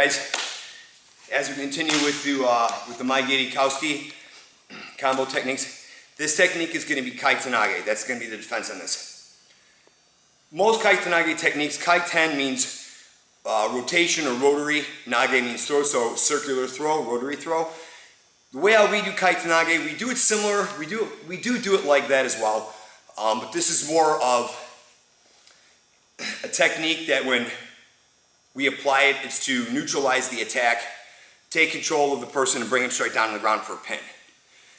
guys, as we continue with the my geri combo techniques, this technique is going to be kaitennage. That's going to be the defense on this. Most kaitennage techniques, kaiten means rotation or rotary, nage means throw, so circular throw, rotary throw. The way how we do kaitennage, we do it similar, we do it like that as well, but this is more of a technique that when we apply it, it's to neutralize the attack, take control of the person and bring him straight down on the ground for a pin.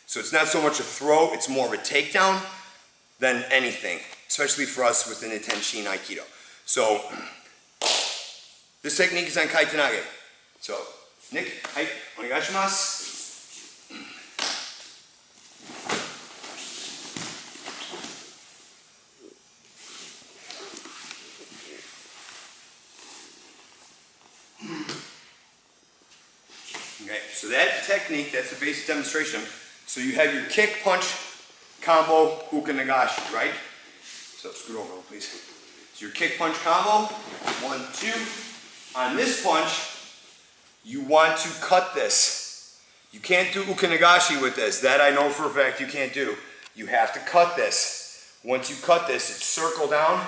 So it's not so much a throw, it's more of a takedown than anything, especially for us within the tenshin Aikido. So this technique is on kaitennage. So, Nick, hai, onegaishimasu. Okay, so that technique, that's the basic demonstration. So you have your kick, punch, combo, ukenagaeshi, right? So scoot over, please. So your kick, punch, combo, 1, 2. On this punch, you want to cut this. You can't do ukenagaeshi with this. That I know for a fact you can't do. You have to cut this. Once you cut this, it's circle down.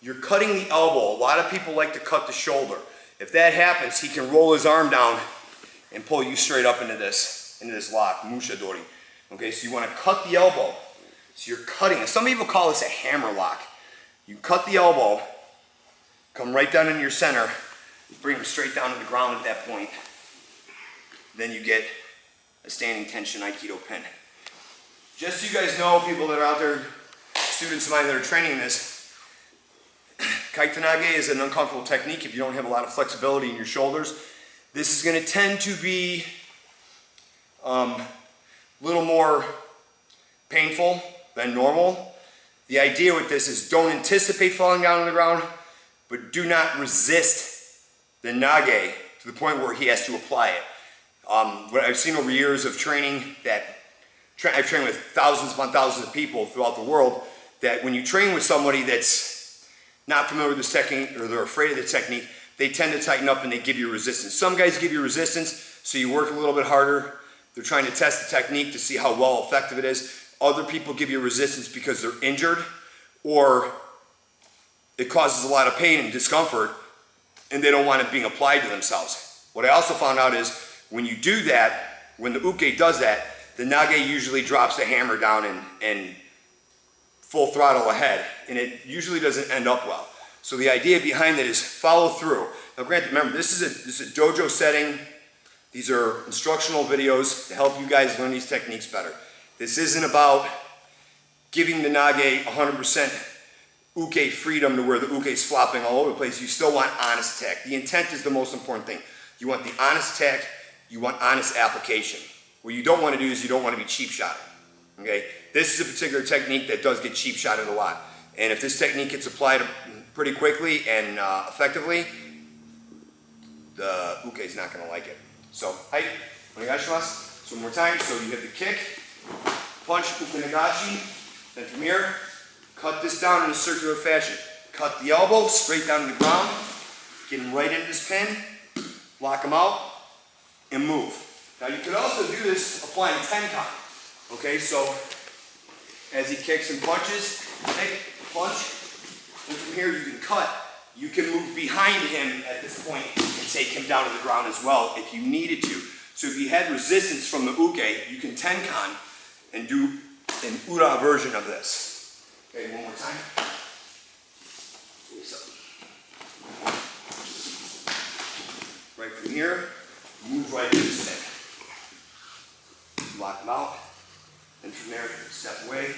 You're cutting the elbow. A lot of people like to cut the shoulder. If that happens, he can roll his arm down and pull you straight up into this lock, musha dori. Okay, so you want to cut the elbow. So you're cutting it. Some people call this a hammer lock. You cut the elbow, come right down in your center, bring him straight down to the ground at that point. Then you get a standing tenshin Aikido pin. Just so you guys know, people that are out there, students of mine that are training in this, kaitennage is an uncomfortable technique if you don't have a lot of flexibility in your shoulders. This is going to tend to be a little more painful than normal. The idea with this is don't anticipate falling down on the ground, but do not resist the nage to the point where he has to apply it. What I've seen over years of training, I've trained with thousands upon thousands of people throughout the world, that when you train with somebody that's not familiar with this technique or they're afraid of the technique, they tend to tighten up and they give you resistance. Some guys give you resistance, so you work a little bit harder. They're trying to test the technique to see how well effective it is. Other people give you resistance because they're injured or it causes a lot of pain and discomfort and they don't want it being applied to themselves. What I also found out is when you do that, when the uke does that, the nage usually drops the hammer down and full throttle ahead, and it usually doesn't end up well. So the idea behind it is follow through. Now granted, remember, this is a dojo setting. These are instructional videos to help you guys learn these techniques better. This isn't about giving the nage 100% uke freedom to where the uke is flopping all over the place. You still want honest attack. The intent is the most important thing. You want the honest attack, you want honest application. What you don't want to do is you don't want to be cheap shotted. Okay? This is a particular technique that does get cheap shotted a lot. And if this technique gets applied pretty quickly and effectively, the uke is not going to like it. So, hai, onegaishimasu. So one more time. So you have the kick, punch, ukenagaeshi. Then from here, cut this down in a circular fashion. Cut the elbow straight down to the ground. Get him right into this pin. Lock him out and move. Now you could also do this applying Tenkan. Okay, so as he kicks and punches, kick, punch, and from here you can cut. You can move behind him at this point and take him down to the ground as well if you needed to. So if you had resistance from the uke, you can Tenkan and do an ura version of this. Okay, one more time. Right from here, move right into this thing. Lock him out, and from there, step away,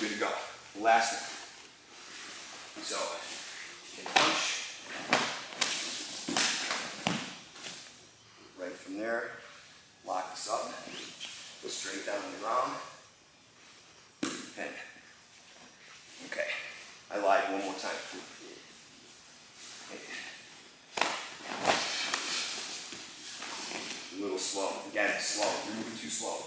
good to go. Last one. So, kick punch. Right from there, lock this up, go straight down on the ground, and, okay, I lied one more time. A little slow. Again, slow. You're moving too slow.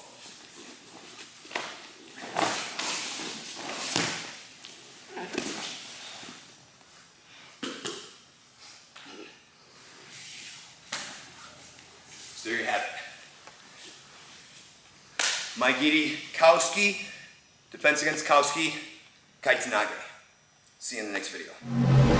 So there you have it. My geri Kauski, defense against Kauski, kaitennage. See you in the next video.